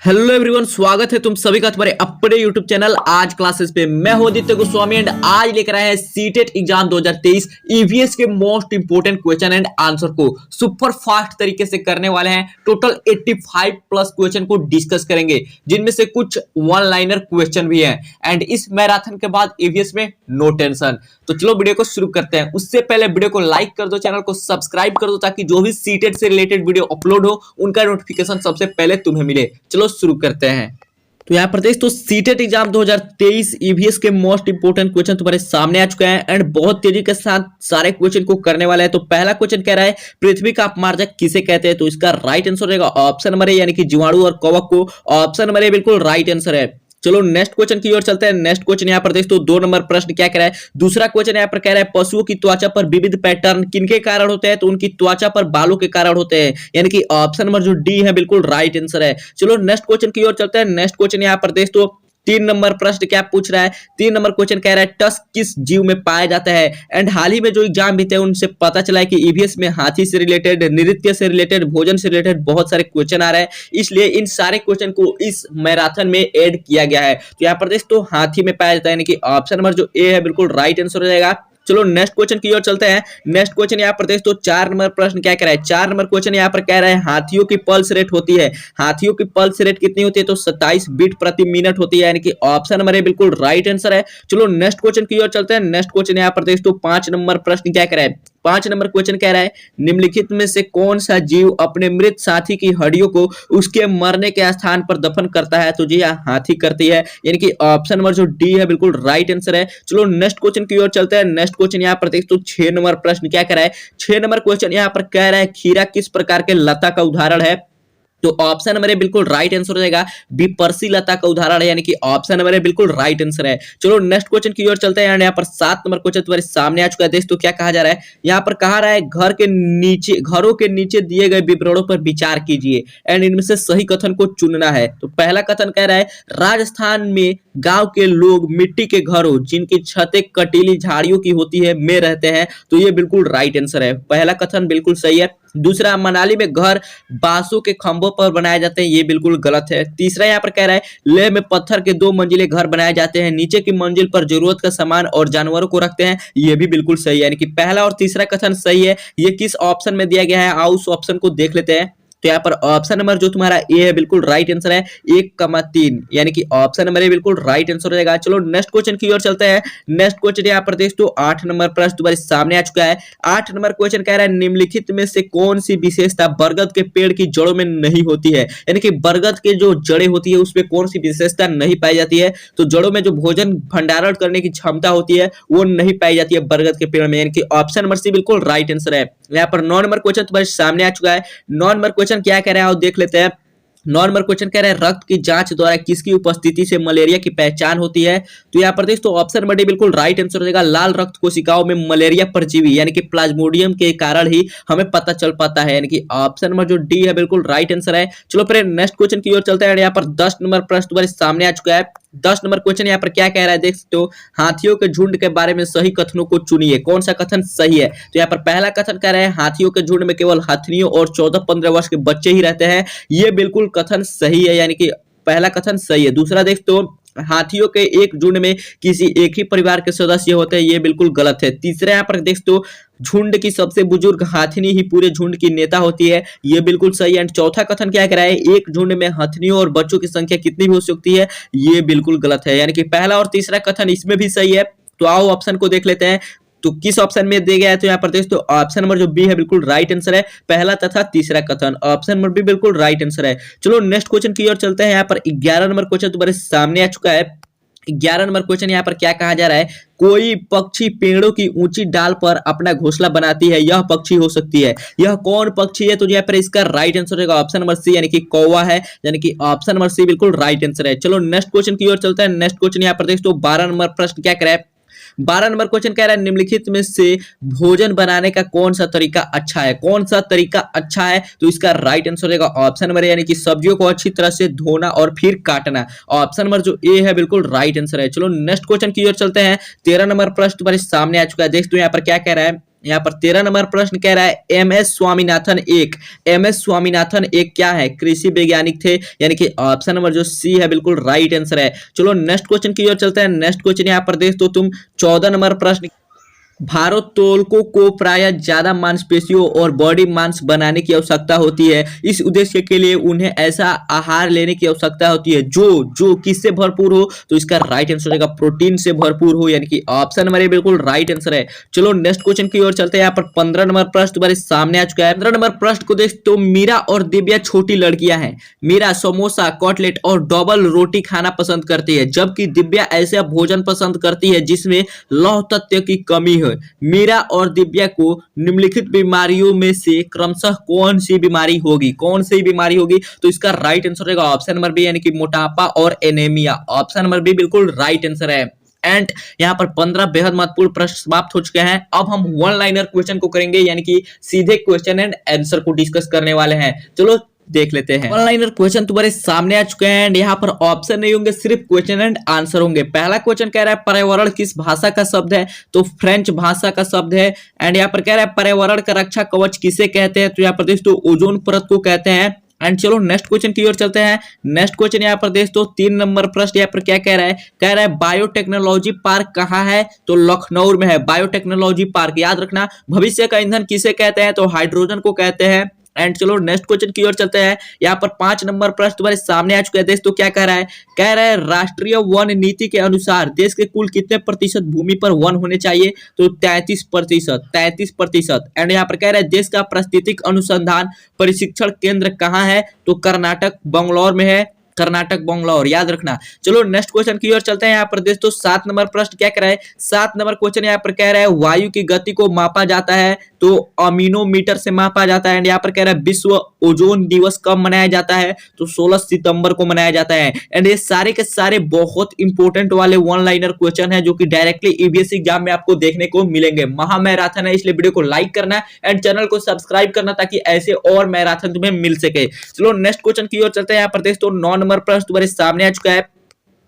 Hello everyone, स्वागत है तुम सभी का तुम्हारे अपने यूट्यूब चैनल आज क्लासेस पे। मैं हूं आदित्य गोस्वामी एंड आज लेकर आए हैं सीटेट एग्जाम 2023 ईवीएस के most important question and answer को सुपर फास्ट तरीके से करने वाले हैं। टोटल 85 प्लस क्वेश्चन को डिस्कस करेंगे, जिनमें से कुछ वन लाइनर क्वेश्चन भी हैं। एंड इस मैराथन के बाद ईवीएस में नो टेंशन। तो चलो वीडियो को शुरू करते हैं। उससे पहले वीडियो को लाइक कर दो, चैनल को सब्सक्राइब कर दो, ताकि जो भी सीटेट से रिलेटेड वीडियो अपलोड हो उनका नोटिफिकेशन सबसे पहले तुम्हें मिले। चलो शुरू करते हैं। तो यहाँ पर देख तो सीटेट एग्जाम 2023 ईवीएस के मोस्ट इंपोर्टेंट क्वेश्चन तुम्हारे सामने आ चुके हैं एंड बहुत तेजी के साथ सारे क्वेश्चन को करने वाला है। तो पहला क्वेश्चन कह रहा है पृथ्वी का अपमार्जक किसे कहते हैं। तो इसका राइट आंसर रहेगा ऑप्शन नंबर ए, यानी कि जीवाणु और कवक को। ऑप्शन नंबर ए बिल्कुल राइट आंसर है। चलो नेक्स्ट क्वेश्चन की ओर चलते हैं। नेक्स्ट क्वेश्चन यहाँ पर देख तो 2 नंबर प्रश्न क्या कह रहा है। दूसरा क्वेश्चन यहाँ पर कह रहा है पशुओं की त्वचा पर विविध पैटर्न किनके कारण होते हैं। तो उनकी त्वचा पर बालों के कारण होते हैं, यानी कि ऑप्शन नंबर जो डी है बिल्कुल राइट आंसर है। चलो नेक्स्ट क्वेश्चन की ओर चलते हैं। नेक्स्ट क्वेश्चन यहाँ पर देख तो 3 नंबर प्रश्न क्या पूछ रहा है। 3 नंबर क्वेश्चन कह रहा है टस्क किस जीव में पाया जाता है। एंड हाल ही में जो एग्जाम बीते हैं उनसे पता चला है कि ईवीएस में हाथी से रिलेटेड, नृत्य से रिलेटेड, भोजन से रिलेटेड बहुत सारे क्वेश्चन आ रहे हैं, इसलिए इन सारे क्वेश्चन को इस मैराथन में ऐड किया गया है। तो यहाँ पर देख तो हाथी में पाया जाता है, यानी कि ऑप्शन नंबर जो ए है बिल्कुल राइट आंसर हो जाएगा। चलो नेक्स्ट क्वेश्चन की ओर चलते हैं। नेक्स्ट क्वेश्चन यहाँ पर देख तो 4 नंबर प्रश्न क्या कह रहा है। 4 नंबर क्वेश्चन यहाँ पर कह रहा है हाथियों की पल्स रेट होती है। हाथियों की पल्स रेट कितनी होती है। तो 27 बीट प्रति मिनट होती है, यानी कि ऑप्शन नंबर ए बिल्कुल राइट आंसर है। चलो नेक्स्ट क्वेश्चन की ओर चलते हैं। नेक्स्ट क्वेश्चन यहाँ पर देख तो 5 नंबर प्रश्न क्या कह रहा है। 5 नंबर क्वेश्चन कह रहा है निम्नलिखित में से कौन सा जीव अपने मृत साथी की हड्डियों को उसके मरने के स्थान पर दफन करता है। तो जी हाँ, हाथी करती है, यानी कि ऑप्शन नंबर जो डी है बिल्कुल राइट आंसर है। चलो नेक्स्ट क्वेश्चन की ओर चलते हैं। नेक्स्ट क्वेश्चन यहाँ पर देख तो 6 नंबर प्रश्न क्या कह रहा है। 6 नंबर क्वेश्चन यहाँ पर कह रहा है खीरा किस प्रकार के लता का उदाहरण है। तो ऑप्शन नंबर ए बिल्कुल राइट आंसर हो जाएगा। विपर्सी लता का उदाहरण है, यानी कि ऑप्शन नंबर ए बिल्कुल राइट आंसर है। चलो नेक्स्ट क्वेश्चन की ओर चलते हैं। यहाँ पर 7 नंबर क्वेश्चन तुम्हारे सामने आ चुका है। देख तो क्या कहा जा रहा है। यहाँ पर कहा रहा है घरों के नीचे दिए गए विवरणों पर विचार कीजिए एंड इनमें से सही कथन को चुनना है। तो पहला कथन कह रहा है राजस्थान में गांव के लोग मिट्टी के घरों जिनकी छतें कटीली झाड़ियों की होती है में रहते हैं। तो ये बिल्कुल राइट आंसर है। पहला कथन बिल्कुल सही है। दूसरा, मनाली में घर बांसों के खंभों पर बनाए जाते हैं, ये बिल्कुल गलत है। तीसरा यहाँ पर कह रहा है लेह में पत्थर के 2 मंजिले घर बनाए जाते हैं, नीचे की मंजिल पर जरूरत का सामान और जानवरों को रखते हैं, ये भी बिल्कुल सही है। यानी कि पहला और तीसरा कथन सही है। ये किस ऑप्शन में दिया गया है, आओ उस ऑप्शन को देख लेते हैं। तो यहाँ पर ऑप्शन नंबर जो तुम्हारा ए है बिल्कुल राइट आंसर है, 1,3, यानी कि ऑप्शन नंबर ए बिल्कुल राइट आंसर हो जाएगा। चलो नेक्स्ट क्वेश्चन की ओर चलते हैं। नेक्स्ट क्वेश्चन यहाँ पर देख तो 8 नंबर प्रश्न तुम्हारे सामने आ चुका है। 8 नंबर क्वेश्चन कह रहा है निम्नलिखित में से कौन सी विशेषता बरगद के पेड़ की जड़ों में नहीं होती है। यानी कि बरगद के जो जड़ें होती है उसमें कौन सी विशेषता नहीं पाई जाती है। तो जड़ों में जो भोजन भंडारण करने की क्षमता होती है वो नहीं पाई जाती है बरगद के पेड़ में, यानी कि ऑप्शन नंबर सी बिल्कुल राइट आंसर है। यहाँ पर 9 नंबर क्वेश्चन तुम्हारे सामने आ चुका है। 9 नंबर क्वेश्चन क्या कह रहा है और देख लेते हैं। 9 नंबर क्वेश्चन कह रहा है रक्त की जांच द्वारा किसकी उपस्थिति से मलेरिया की पहचान होती है। तो यहाँ पर देख तो ऑप्शन नंबर डी बिल्कुल राइट आंसर हो जाएगा। लाल रक्त कोशिकाओं में मलेरिया परजीवी यानी कि प्लाज्मोडियम के कारण ही हमें पता चल पाता है, यानी कि ऑप्शन नंबर जो डी है बिल्कुल राइट आंसर है। चलो फिर नेक्स्ट क्वेश्चन की ओर चलते हैं। यहाँ पर 10 नंबर प्रश्न तुम्हारे सामने आ चुका है। 10 नंबर क्वेश्चन यहाँ पर क्या कह रहा है देख सकते हो हाथियों के झुंड के बारे में सही कथनों को चुनिए, कौन सा कथन सही है। तो यहाँ पर पहला कथन कह रहा है हाथियों के झुंड में केवल हथनियों और 14-15 वर्ष के बच्चे ही रहते हैं, ये बिल्कुल कथन सही है, यानी कि पहला कथन सही है। दूसरा देख तो हाथियों के एक झुंड में किसी एक ही परिवार के सदस्य होते हैं, ये बिल्कुल गलत है। तीसरा यहाँ पर देख तो झुंड की सबसे बुजुर्ग हाथिनी ही पूरे झुंड की नेता होती है, ये बिल्कुल सही है। एंड चौथा कथन क्या कह रहा है एक झुंड में हथनियों और बच्चों की संख्या कितनी भी हो सकती है, ये बिल्कुल गलत है, यानी कि पहला और तीसरा कथन इसमें भी सही है। तो आओ ऑप्शन को देख लेते हैं तो किस ऑप्शन में दिया गया है। तो यहाँ पर देख तो ऑप्शन नंबर जो बी है बिल्कुल राइट आंसर है। पहला तथा तीसरा कथन ऑप्शन नंबर बी बिल्कुल राइट आंसर है। चलो नेक्स्ट क्वेश्चन की ओर चलते हैं। यहाँ पर 11 नंबर क्वेश्चन तुम्हारे सामने आ चुका है। 11 नंबर क्वेश्चन यहाँ पर क्या कहा जा रहा है कोई पक्षी पेड़ों की ऊंची डाल पर अपना घोंसला बनाती है, यह पक्षी हो सकती है, यह कौन पक्षी है। तो यहाँ पर इसका राइट आंसर होगा ऑप्शन नंबर सी, यानी कि कौवा है, यानी कि ऑप्शन नंबर सी बिल्कुल राइट आंसर है। चलो नेक्स्ट क्वेश्चन की ओर चलते हैं। नेक्स्ट क्वेश्चन यहाँ पर देख तो 12 नंबर प्रश्न क्या कह रहा है। 12 नंबर क्वेश्चन कह रहा है निम्नलिखित में से भोजन बनाने का कौन सा तरीका अच्छा है, कौन सा तरीका अच्छा है। तो इसका राइट आंसर रहेगा ऑप्शन नंबर, यानी कि सब्जियों को अच्छी तरह से धोना और फिर काटना, ऑप्शन नंबर जो ए है बिल्कुल राइट आंसर है। चलो नेक्स्ट क्वेश्चन की ओर चलते हैं। 13 नंबर प्रश्न तुम्हारे सामने आ चुका है। देख तो यहाँ पर क्या कह रहा है यहाँ पर 13 नंबर प्रश्न कह रहा है एम एस स्वामीनाथन एक क्या है? कृषि वैज्ञानिक थे, यानी कि ऑप्शन नंबर जो सी है बिल्कुल राइट आंसर है। चलो नेक्स्ट क्वेश्चन की ओर चलते हैं। नेक्स्ट क्वेश्चन यहाँ पर देख तो तुम 14 नंबर प्रश्न, भारोत्तोलकों को प्रायः ज्यादा मांसपेशियों और बॉडी मांस बनाने की आवश्यकता होती है। इस उद्देश्य के लिए उन्हें ऐसा आहार लेने की आवश्यकता होती है जो जो किससे भरपूर हो? तो इसका राइट आंसर रहेगा प्रोटीन से भरपूर हो, यानी कि ऑप्शन नंबर ए बिल्कुल राइट आंसर है। चलो नेक्स्ट क्वेश्चन की ओर चलते हैं। यहाँ पर 15 नंबर प्रश्न तुम्हारे सामने आ चुका है। 15 नंबर प्रश्न को देख तो मीरा और दिव्या छोटी लड़कियां हैं। मीरा समोसा, कटलेट और डबल रोटी खाना पसंद करती है, जबकि दिव्या ऐसा भोजन पसंद करती है जिसमें लौह तत्व की कमी हो। मीरा और दिव्या को निम्नलिखित बीमारियों में से क्रमशः कौन सी बीमारी होगी? कौन सी बीमारी होगी? तो इसका राइट आंसर रहेगा ऑप्शन नंबर बी, यानी कि मोटापा और एनीमिया। ऑप्शन नंबर बी बिल्कुल राइट आंसर है। एंड यहाँ पर 15 बेहद महत्वपूर्ण प्रश्न समाप्त हो चुके हैं। अब हम वन लाइनर क्वेश्चन को करेंगे, यानी कि सीधे क्वेश्चन एंड आंसर को डिस्कस करने वाले हैं। चलो देख लेते हैं। वन लाइनर क्वेश्चन तुम्हारे सामने आ चुके हैं एंड यहाँ पर ऑप्शन नहीं होंगे, सिर्फ क्वेश्चन एंड आंसर होंगे। पहला क्वेश्चन कह रहा है पर्यावरण किस भाषा का शब्द है? तो फ्रेंच भाषा का शब्द है। एंड यहाँ पर कह रहा है पर्यावरण का रक्षा कवच किसे कहते हैं? तो यहाँ पर देख तो ओजोन परत को कहते हैं। एंड चलो नेक्स्ट क्वेश्चन की ओर चलते हैं। नेक्स्ट क्वेश्चन यहाँ पर देख तो 3 नंबर प्रश्न यहाँ पर क्या कह रहा है? कह रहा है बायोटेक्नोलॉजी पार्क कहाँ है? तो लखनऊ में है बायोटेक्नोलॉजी पार्क। याद रखना, भविष्य का ईंधन किसे कहते हैं? तो हाइड्रोजन को कहते हैं। एंड चलो नेक्स्ट क्वेश्चन की ओर चलते हैं। यहाँ पर 5 नंबर प्रश्न तुम्हारे सामने आ चुके हैं। देश तो क्या कह रहा है? कह रहा है राष्ट्रीय वन नीति के अनुसार देश के कुल कितने प्रतिशत भूमि पर वन होने चाहिए? तो 33%। 33%। एंड यहाँ पर कह रहा है देश का पारिस्थितिक अनुसंधान प्रशिक्षण केंद्र कहाँ है? तो कर्नाटक बंगलौर में है। कर्नाटक बंगलौर, याद रखना। चलो नेक्स्ट क्वेश्चन की ओर चलते हैं। यहाँ पर देख तो 7 नंबर प्रश्न क्या कह रहा है? 7 नंबर क्वेश्चन यहाँ पर कह रहा है वायु की गति को मापा जाता है तो अमीनोमीटर से मापा जाता है। एंड यहाँ पर कह रहा है विश्व ओजोन दिवस कब मनाया जाता है? तो 16 सितंबर को मनाया जाता है। एंड ये सारे के सारे बहुत इंपॉर्टेंट वाले वन लाइनर क्वेश्चन है जो कि डायरेक्टली ईवीएस एग्जाम में आपको देखने को मिलेंगे। महा मैराथन है, इसलिए वीडियो को लाइक करना एंड चैनल को सब्सक्राइब करना ताकि ऐसे और मैराथन तुम्हें मिल सके। चलो नेक्स्ट क्वेश्चन की ओर चलते हैं। यहाँ पर देख तो 9 नंबर प्रश्न तुम्हारे सामने आ चुका है।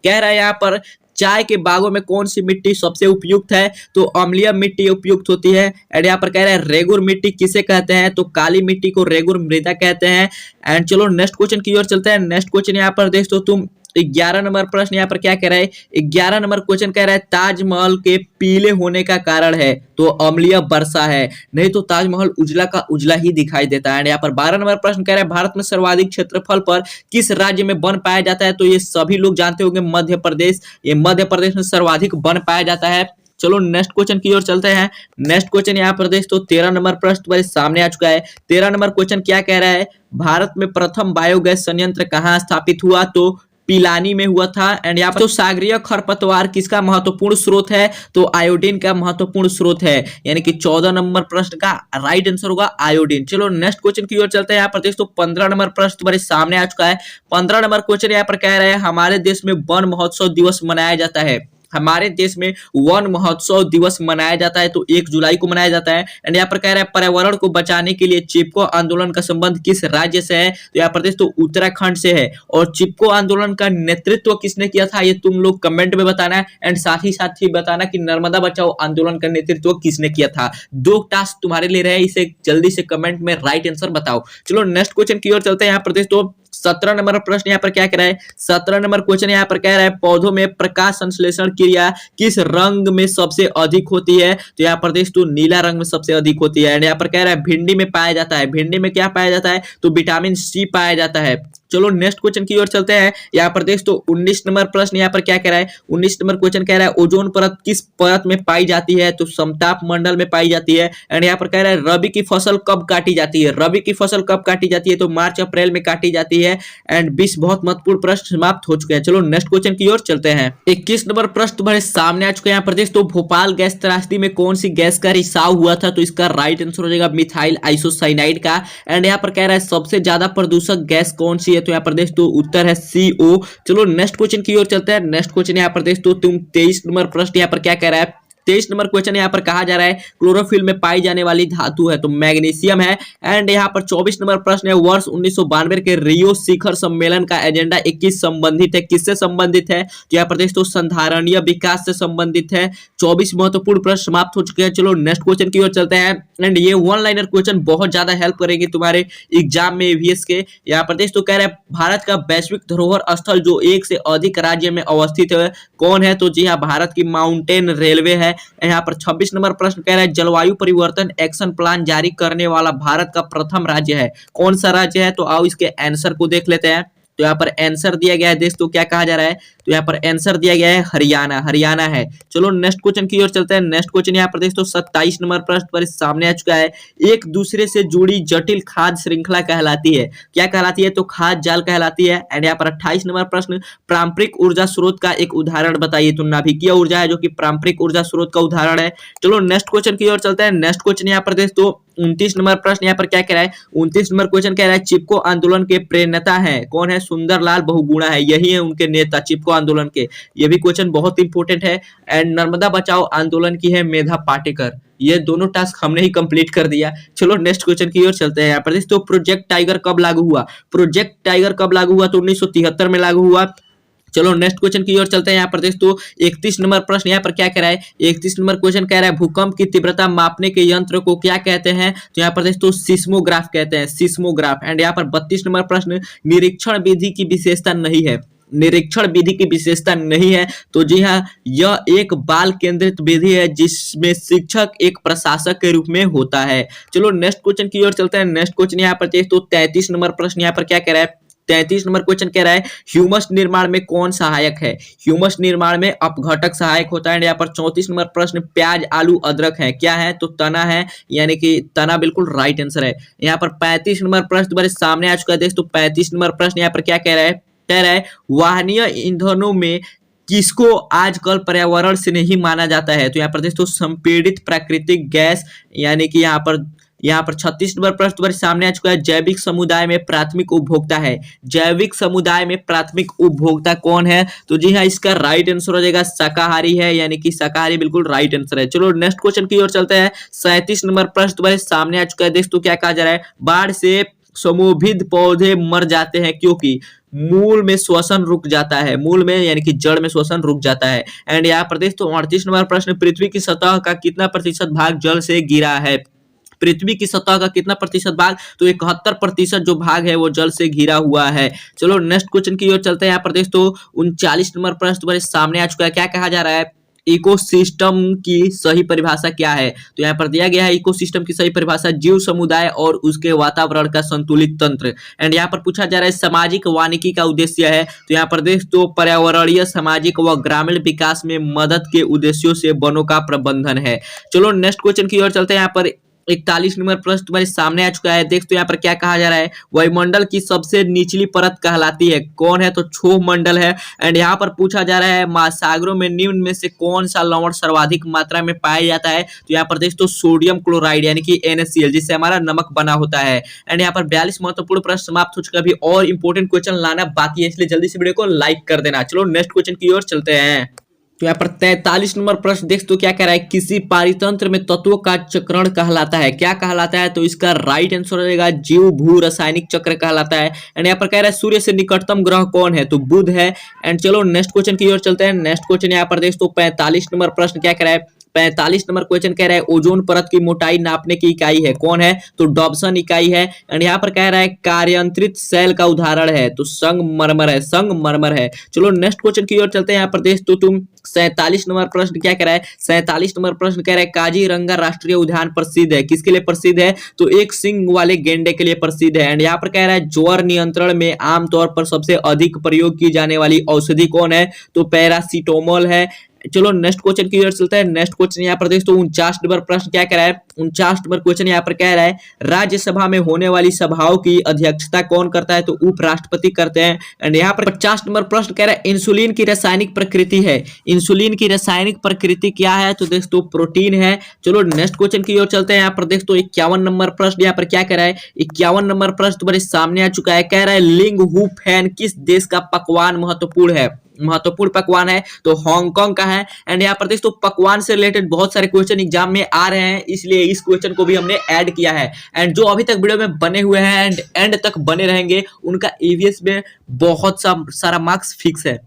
कह रहा है यहाँ पर चाय के बागों में कौन सी मिट्टी सबसे उपयुक्त है? तो अम्लीय मिट्टी उपयुक्त होती है। एंड यहाँ पर कह रहा है रेगुर मिट्टी किसे कहते हैं? तो काली मिट्टी को रेगुर मृदा कहते हैं। एंड चलो नेक्स्ट क्वेश्चन की ओर चलते हैं। नेक्स्ट क्वेश्चन यहाँ पर देख तो तुम 11 नंबर प्रश्न यहाँ पर क्या कह रहा है? 11 नंबर क्वेश्चन कह रहा है ताजमहल के पीले होने का कारण है? तो अम्लीय वर्षा है, नहीं तो ताजमहल उजला का उजला ही दिखाई देता है। यहाँ पर 12 नंबर प्रश्न कह रहा है भारत में सर्वाधिक क्षेत्रफल पर किस राज्य में वन पाया जाता है? तो ये सभी लोग जानते होंगे मध्य प्रदेश। ये मध्य प्रदेश में सर्वाधिक वन पाया जाता है। चलो नेक्स्ट क्वेश्चन की ओर चलते हैं। नेक्स्ट क्वेश्चन यहाँ पर देख तो 13 नंबर प्रश्न तुम्हारे सामने आ चुका है। 13 नंबर क्वेश्चन क्या कह रहा है? भारत में प्रथम बायोगैस संयंत्र कहाँ स्थापित हुआ? तो पिलानी में हुआ था। एंड यहाँ पर तो सागरीय खरपतवार किसका महत्वपूर्ण स्रोत है? तो आयोडीन का महत्वपूर्ण स्रोत है, यानी कि 14 नंबर प्रश्न का राइट आंसर होगा आयोडीन। चलो नेक्स्ट क्वेश्चन की ओर चलते हैं। यहाँ पर देख तो 15 नंबर प्रश्न तुम्हारे सामने आ चुका है। 15 नंबर क्वेश्चन यहाँ पर कह रहे हैं हमारे देश में वन महोत्सव दिवस मनाया जाता है। हमारे देश में वन महोत्सव दिवस मनाया जाता है तो 1 जुलाई को मनाया जाता है। एंड यहाँ पर कह रहा है पर्यावरण को बचाने के लिए चिपको आंदोलन का संबंध किस राज्य से है? तो यहाँ प्रदेश तो उत्तराखंड से है। और चिपको आंदोलन का नेतृत्व किसने किया था ये तुम लोग कमेंट में बताना है। एंड साथ ही बताना कि नर्मदा बचाओ आंदोलन का नेतृत्व किसने किया था। 2 टास्क तुम्हारे लिए रहे, इसे जल्दी से कमेंट में राइट आंसर बताओ। चलो नेक्स्ट क्वेश्चन की ओर चलते हैं। यहाँ प्रदेश तो 17 नंबर प्रश्न यहाँ पर क्या कह रहा है? 17 नंबर क्वेश्चन यहाँ पर कह रहा है पौधों में प्रकाश संश्लेषण क्रिया किस रंग में सबसे अधिक होती है? तो यहाँ पर देख तो नीला रंग में सबसे अधिक होती है। एंड यहाँ पर कह रहा है भिंडी में पाया जाता है। भिंडी में क्या पाया जाता है? तो विटामिन सी पाया जाता है। चलो नेक्स्ट क्वेश्चन की ओर चलते हैं। यहाँ पर देख तो 19 नंबर प्रश्न यहाँ पर क्या कह रहा है? 19 नंबर क्वेश्चन कह रहा है ओजोन परत किस परत में पाई जाती है? तो समताप मंडल में पाई जाती है। एंड यहाँ पर कह रहा है रबी की फसल कब काटी जाती है? रबी की फसल कब काटी जाती है? तो मार्च अप्रैल में काटी जाती है। एंड 20 बहुत महत्वपूर्ण प्रश्न समाप्त हो चुके हैं। चलो नेक्स्ट क्वेश्चन की ओर चलते हैं। 21 नंबर प्रश्न तुम्हारे सामने आ चुके हैं। यहाँ पर देख तो भोपाल गैस त्रासदी में कौन सी गैस का रिसाव हुआ था? तो इसका राइट आंसर हो जाएगा मिथाइल आइसोसाइनाइड का। एंड यहाँ पर कह रहा है सबसे ज्यादा प्रदूषक गैस कौन सी है? तो यहाँ पर देख तो उत्तर है CO। चलो नेक्स्ट क्वेश्चन की ओर चलते हैं। नेक्स्ट क्वेश्चन यहाँ पर देख तो तुम 23 नंबर प्रश्न यहाँ पर क्या कह रहा है? 23 नंबर क्वेश्चन यहाँ पर कहा जा रहा है क्लोरोफिल में पाई जाने वाली धातु है तो मैग्नीशियम है। एंड यहाँ पर 24 नंबर प्रश्न है वर्ष 1992 के रियो शिखर सम्मेलन का एजेंडा 21 संबंधित है, किससे संबंधित है? तो यहाँ पर दोस्तों संधारणीय विकास से संबंधित है। 24 महत्वपूर्ण प्रश्न समाप्त हो चुके हैं। चलो नेक्स्ट क्वेश्चन की ओर चलते हैं। एंड ये वन लाइनर क्वेश्चन बहुत ज्यादा हेल्प करेगी तुम्हारे एग्जाम में ईवीएस के। यहाँ पर दोस्तों कह रहे हैं भारत का वैश्विक धरोहर स्थल जो एक से अधिक राज्य में अवस्थित है कौन है? तो जी हाँ भारत की माउंटेन रेलवे है। यहाँ पर 26 नंबर प्रश्न कह रहा है जलवायु परिवर्तन एक्शन प्लान जारी करने वाला भारत का प्रथम राज्य है, कौन सा राज्य है? तो आओ इसके आंसर को देख लेते हैं। तो यहाँ पर आंसर दिया गया है दोस्तों, क्या कहा जा रहा है? तो यहाँ पर आंसर दिया गया है हरियाणा, हरियाणा है। चलो नेक्स्ट क्वेश्चन की ओर चलते हैं। नेक्स्ट क्वेश्चन यहाँ पर दोस्तों 27 नंबर प्रश्न पर सामने आ चुका है। एक दूसरे से जुड़ी जटिल खाद्य श्रृंखला कहलाती है, क्या कहलाती है? तो खाद्य जाल कहलाती है। एंड यहाँ पर 28 नंबर प्रश्न पारंपरिक ऊर्जा स्रोत का एक उदाहरण बताइए। तो नाभिकीय ऊर्जा है जो कि पारंपरिक ऊर्जा स्रोत का उदाहरण है। चलो नेक्स्ट क्वेश्चन की ओर चलते हैं। नेक्स्ट क्वेश्चन यहाँ पर दोस्तों 29 नंबर प्रश्न यहाँ पर क्या कह रहा है? 29 नंबर क्वेश्चन कह रहा है चिपको आंदोलन के प्रेरणा है कौन है? सुंदरलाल बहुगुणा है, यही है उनके नेता चिपको आंदोलन के। ये भी क्वेश्चन बहुत इंपॉर्टेंट है। एंड नर्मदा बचाओ आंदोलन की है मेधा पाटेकर। ये दोनों टास्क हमने ही कंप्लीट कर दिया। चलो नेक्स्ट क्वेश्चन की ओर चलते हैं। यहाँ पर दोस्तों प्रोजेक्ट टाइगर कब लागू हुआ? प्रोजेक्ट टाइगर कब लागू हुआ? तो 1973 में लागू हुआ। चलो नेक्स्ट क्वेश्चन की ओर चलते हैं। यहाँ पर दोस्तों 31 नंबर प्रश्न यहाँ पर क्या कह रहा है? 31 नंबर क्वेश्चन कह रहा है भूकंप की तीव्रता मापने के यंत्र को क्या कहते हैं? तो यहाँ पर दोस्तों सिस्मोग्राफ कहते हैं, सिस्मोग्राफ। एंड यहाँ पर 32 नंबर प्रश्न निरीक्षण विधि की विशेषता नहीं है, निरीक्षण विधि की विशेषता नहीं है। तो जी हाँ यह एक बाल केंद्रित विधि है जिसमें शिक्षक एक प्रशासक के रूप में होता है। चलो नेक्स्ट क्वेश्चन की ओर चलते हैं। नेक्स्ट क्वेश्चन यहाँ पर दोस्तों 33 नंबर प्रश्न यहाँ पर क्या कह रहा है? 33 नंबर क्वेश्चन कह रहा है ह्यूमस निर्माण में कौन सहायक है? ह्यूमस निर्माण में अपघटक सहायक होता है। यहाँ पर 34 नंबर प्रश्न प्याज आलू अदरक है, क्या है? तो तना है, यानी कि तना बिल्कुल राइट आंसर है। यहाँ पर 35 नंबर प्रश्न तुम्हारे सामने आ चुका है दोस्तों। 35 नंबर प्रश्न यहाँ पर क्या कह रहा है? कह रहा है वाहनीय ईंधनों में किसको आजकल पर्यावरण से नहीं माना जाता है? तो यहाँ पर दोस्तों संपीड़ित प्राकृतिक गैस, यानी कि यहाँ पर 36 नंबर प्रश्न तुम्हारे सामने आ चुका है जैविक समुदाय में प्राथमिक उपभोक्ता है। जैविक समुदाय में प्राथमिक उपभोक्ता कौन है? तो जी हाँ इसका राइट आंसर हो जाएगा शाकाहारी है, यानी कि शाकाहारी बिल्कुल राइट आंसर है। चलो नेक्स्ट क्वेश्चन की ओर चलते हैं। 37 नंबर प्रश्न तुम्हारे सामने आ चुका है दोस्तों, क्या कहा जा रहा है? बाढ़ से समूभित पौधे मर जाते हैं क्योंकि मूल में श्वसन रुक जाता है, मूल में यानी कि जड़ में श्वसन रुक जाता है। एंड यहाँ पर दोस्तों 38 नंबर प्रश्न पृथ्वी की सतह का कितना प्रतिशत भाग जल से घिरा है? पृथ्वी की सतह का कितना प्रतिशत भाग? तो 71% जो भाग है वो जल से घिरा हुआ है। चलो नेक्स्ट क्वेश्चन की ओर चलते हैं। यहाँ पर दोस्तों 39 नंबर प्रश्न तुम्हारे सामने आ चुका है, क्या कहा जा रहा है? इकोसिस्टम की सही परिभाषा क्या है? तो यहाँ पर दिया गया है इकोसिस्टम की सही परिभाषा जीव समुदाय और उसके वातावरण का संतुलित तंत्र। एंड यहाँ पर पूछा जा रहा है सामाजिक वानिकी का उद्देश्य है। तो यहाँ पर दोस्तों पर्यावरणीय सामाजिक व ग्रामीण विकास में मदद के उद्देश्यों से वनों का प्रबंधन है। चलो नेक्स्ट क्वेश्चन की ओर चलते हैं। यहाँ पर 41 नंबर प्रश्न तुम्हारे सामने आ चुका है। देख तो यहाँ पर क्या कहा जा रहा है? वायुमंडल की सबसे निचली परत कहलाती है कौन है? तो क्षोभ मंडल है। एंड यहाँ पर पूछा जा रहा है महासागरों में निम्न में से कौन सा लवण सर्वाधिक मात्रा में पाया जाता है? तो यहाँ पर दोस्तों सोडियम क्लोराइड यानी कि NaCl, जिससे हमारा नमक बना होता है। एंड यहाँ पर 42 महत्वपूर्ण प्रश्न समाप्त हो चुका है। अभी और इंपॉर्टेंट क्वेश्चन लाना बाकी है, इसलिए जल्दी से वीडियो को लाइक कर देना। चलो नेक्स्ट क्वेश्चन की ओर चलते हैं। तो यहाँ पर 43 नंबर प्रश्न देख तो क्या कह रहा है? किसी पारितंत्र में तत्वों का चक्रण कहलाता है, क्या कहलाता है? तो इसका राइट आंसर हो जाएगा जीव भू रासायनिक चक्र कहलाता है। एंड यहाँ पर कह रहा है सूर्य से निकटतम ग्रह कौन है? तो बुध है। एंड चलो नेक्स्ट क्वेश्चन की ओर चलते हैं। नेक्स्ट क्वेश्चन यहाँ पर देख तो 45 नंबर प्रश्न क्या कह रहा है? 45 नंबर क्वेश्चन कह रहा है ओजोन परत की मोटाई नापने की इकाई है कौन है? तो डॉब्सन इकाई है। एंड यहाँ पर कह रहा है कार्यांतरित सेल का उदाहरण है, तो संगमरमर है, संगमरमर है। चलो नेक्स्ट क्वेश्चन की ओर चलते हैं। यहाँ पर देख तो तुम 47 नंबर प्रश्न क्या कह रहा है? 47 नंबर प्रश्न कह रहा है काजीरंगा राष्ट्रीय उद्यान प्रसिद्ध है, किसके लिए प्रसिद्ध है? तो एक सिंग वाले गेंडे के लिए प्रसिद्ध है। एंड यहाँ पर कह रहा है ज्वर नियंत्रण में आमतौर पर सबसे अधिक प्रयोग की जाने वाली औषधि कौन है? तो पैरासीटामोल है। चलो नेक्स्ट क्वेश्चन की ओर चलते हैं। नेक्स्ट क्वेश्चन यहाँ पर दोस्तों 49 नंबर प्रश्न क्या कह रहा है? 49 नंबर क्वेश्चन यहाँ पर कह रहा है राज्यसभा में होने वाली सभाओं की अध्यक्षता कौन करता है? तो उपराष्ट्रपति करते हैं। एंड यहाँ पर 50 नंबर प्रश्न कह रहा है इंसुलिन की रासायनिक प्रकृति है, इंसुलिन की रासायनिक प्रकृति क्या है? तो दोस्तों प्रोटीन है। चलो नेक्स्ट क्वेश्चन की ओर चलते हैं। यहाँ पर दोस्तों 51 नंबर प्रश्न यहाँ पर क्या कह रहा है? 51 नंबर प्रश्न तुम्हारे सामने आ चुका है, कह रहा है लिंग हु फैन किस देश का पकवान महत्वपूर्ण है? महत्वपूर्ण पकवान है तो हांगकांग का है। एंड यहाँ पर दोस्तों पकवान से रिलेटेड बहुत सारे क्वेश्चन एग्जाम में आ रहे हैं, इसलिए इस क्वेश्चन को भी हमने ऐड किया है। एंड जो अभी तक वीडियो में बने हुए हैं एंड एंड तक बने रहेंगे उनका ईवीएस में बहुत सारा मार्क्स फिक्स है।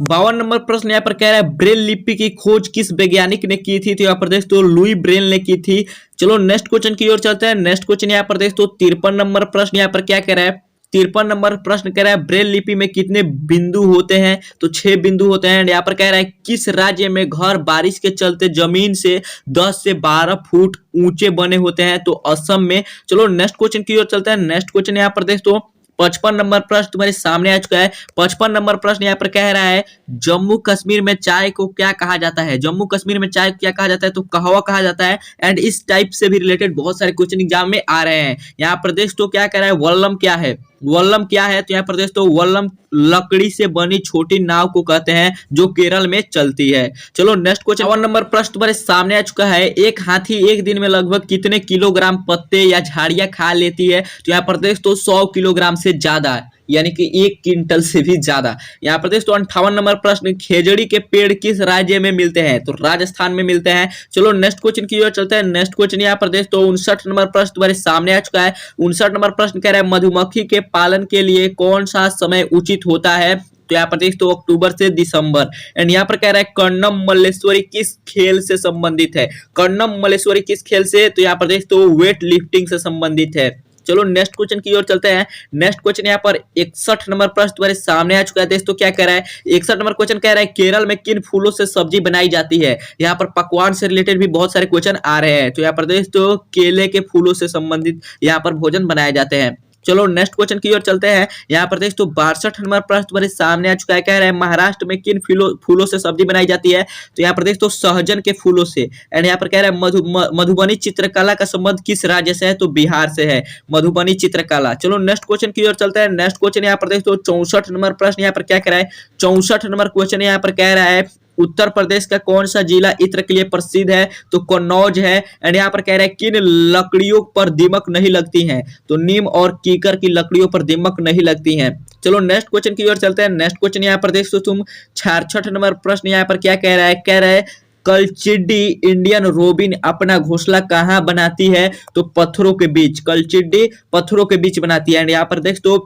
52 नंबर प्रश्न यहाँ पर कह रहा है ब्रेल लिपि की खोज किस वैज्ञानिक ने की थी, तो यहाँ पर दोस्तों लुई ब्रेल ने की थी। चलो नेक्स्ट क्वेश्चन की ओर चलते हैं। नेक्स्ट क्वेश्चन यहाँ पर दोस्तों 53 नंबर प्रश्न यहाँ पर क्या कह रहा है, 53 नंबर प्रश्न कह रहा है ब्रेल लिपि में कितने बिंदु होते हैं, तो 6 बिंदु होते हैं। यहाँ पर कह रहा है किस राज्य में घर बारिश के चलते जमीन से 10 से 12 फुट ऊंचे बने होते हैं, तो असम में। चलो नेक्स्ट क्वेश्चन की ओर चलते हैं। नेक्स्ट क्वेश्चन यहाँ पर दोस्तों 55 नंबर प्रश्न तुम्हारे सामने आ चुका है। 55 नंबर प्रश्न यहाँ पर कह रहा है जम्मू कश्मीर में चाय को क्या कहा जाता है, जम्मू कश्मीर में चाय को क्या कहा जाता है, तो कहवा कहा जाता है। एंड इस टाइप से भी रिलेटेड बहुत सारे क्वेश्चन एग्जाम में आ रहे हैं। यहाँ प्रदेश तो क्या कह रहा है वल्लम क्या है, वल्लम क्या है, तो यहाँ प्रदेश तो वल्लम लकड़ी से बनी छोटी नाव को कहते हैं जो केरल में चलती है। चलो नेक्स्ट क्वेश्चन 51 नंबर प्रश्न तुम्हारे सामने आ चुका है। एक हाथी एक दिन में लगभग कितने किलोग्राम पत्ते या झाड़ियां खा लेती है, तो यहाँ प्रदेश तो 100 किलोग्राम से ज्यादा, यानी कि 1 क्विंटल से भी ज्यादा। यहाँ प्रदेश तो 58 नंबर प्रश्न खेजड़ी के पेड़ किस राज्य में मिलते हैं, तो राजस्थान में मिलते हैं। चलो नेक्स्ट क्वेश्चन की ओर चलते हैं। नेक्स्ट क्वेश्चन यहाँ प्रदेश तो 59 नंबर प्रश्न तुम्हारे सामने आ चुका है। 59 नंबर प्रश्न कह रहा है मधुमक्खी के पालन के लिए कौन सा समय उचित होता है, तो यहाँ पर देख तो अक्टूबर से दिसंबर। एंड यहाँ पर कह रहा है कर्णम मल्लेश्वरी किस खेल से संबंधित है, कर्णम मल्लेश्वरी किस खेल से, तो यहाँ पर देख तो वेट लिफ्टिंग से संबंधित है। चलो नेक्स्ट क्वेश्चन की ओर चलते हैं। नेक्स्ट क्वेश्चन यहाँ पर 61 नंबर प्रश्न तुम्हारे सामने आ चुका है। दोस्तों क्या कह रहा है 61 नंबर क्वेश्चन कह रहा है केरल में किन फूलों से सब्जी बनाई जाती है। यहाँ पर पकवान से रिलेटेड भी बहुत सारे क्वेश्चन आ रहे हैं, तो यहाँ पर दोस्तों केले के फूलों से संबंधित यहाँ पर भोजन बनाए जाते हैं। चलो नेक्स्ट क्वेश्चन की ओर चलते हैं। यहाँ पर दोस्तों 62 नंबर प्रश्न तुम्हारे सामने आ चुका है। कह रहा है महाराष्ट्र में किन फूलों से सब्जी बनाई जाती है, तो यहाँ पर दोस्तों सहजन के फूलों से। एंड यहाँ पर कह रहा है मधुबनी चित्रकला का संबंध किस राज्य से है, तो बिहार से है मधुबनी चित्रकला। चलो नेक्स्ट क्वेश्चन की ओर चलते हैं। नेक्स्ट क्वेश्चन यहाँ पर दोस्तों 64 नंबर प्रश्न यहाँ पर क्या कह रहा है, 64 नंबर क्वेश्चन यहाँ पर कह रहा है उत्तर प्रदेश का कौन सा जिला इत्र के लिए प्रसिद्ध है, तो कन्नौज है। एंड यहाँ पर कह रहा है किन लकड़ियों पर दीमक नहीं लगती हैं, तो नीम और कीकर की लकड़ियों पर दीमक नहीं लगती हैं। चलो नेक्स्ट क्वेश्चन की ओर चलते हैं। नेक्स्ट क्वेश्चन यहाँ पर देखो तुम 66 नंबर प्रश्न यहाँ पर क्या कह रहा है कलचिड्डी इंडियन रोबिन अपना घोंसला कहाँ बनाती है, तो पत्थरों के बीच, कलचिड्डी पत्थरों के बीच बनाती है। एंड यहाँ पर देख तो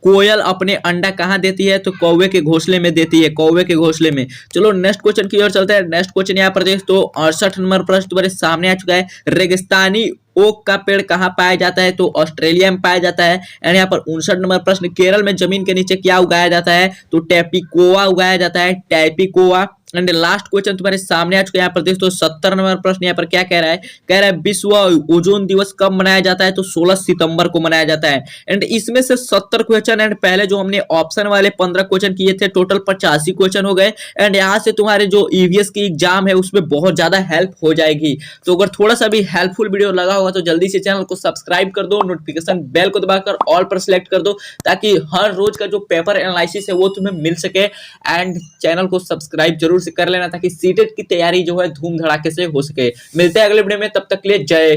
कोयल अपने अंडा कहाँ देती है, तो कौवे के घोंसले में देती है, कौवे के घोंसले में। चलो नेक्स्ट क्वेश्चन की ओर चलते हैं। नेक्स्ट क्वेश्चन यहाँ पर देख तो 68 नंबर प्रश्न तुम्हारे सामने आ चुका है। रेगिस्तानी ओक का पेड़ कहाँ पाया जाता है, तो ऑस्ट्रेलिया में पाया जाता है। एंड यहाँ पर 59 नंबर प्रश्न केरल में जमीन के नीचे क्या उगाया जाता है, तो टैपिकोआ उगाया जाता है, टैपिकोआ। एंड लास्ट क्वेश्चन तुम्हारे सामने आ चुका है। यहाँ पर दोस्तों 70 नंबर प्रश्न यहाँ पर क्या कह रहा है, कह रहा है विश्व ओजोन दिवस कब मनाया जाता है, तो 16 सितंबर को मनाया जाता है। एंड इसमें से 70 क्वेश्चन एंड पहले जो हमने ऑप्शन वाले 15 क्वेश्चन किए थे टोटल 85 क्वेश्चन हो गए। एंड यहाँ से तुम्हारे जो ईवीएस की एग्जाम है उसमें बहुत ज्यादा हेल्प हो जाएगी। तो अगर थोड़ा सा भी हेल्पफुल वीडियो लगा होगा तो जल्दी से चैनल को सब्सक्राइब कर दो, नोटिफिकेशन बेल को दबाकर ऑल पर सिलेक्ट कर दो, ताकि हर रोज का जो पेपर एनालिसिस है वो तुम्हें मिल सके। एंड चैनल को सब्सक्राइब जरूर से कर लेना ताकि सीटेट की तैयारी जो है धूम धड़ाके से हो सके। मिलते हैं अगले वीडियो में, तब तक के लिए जय।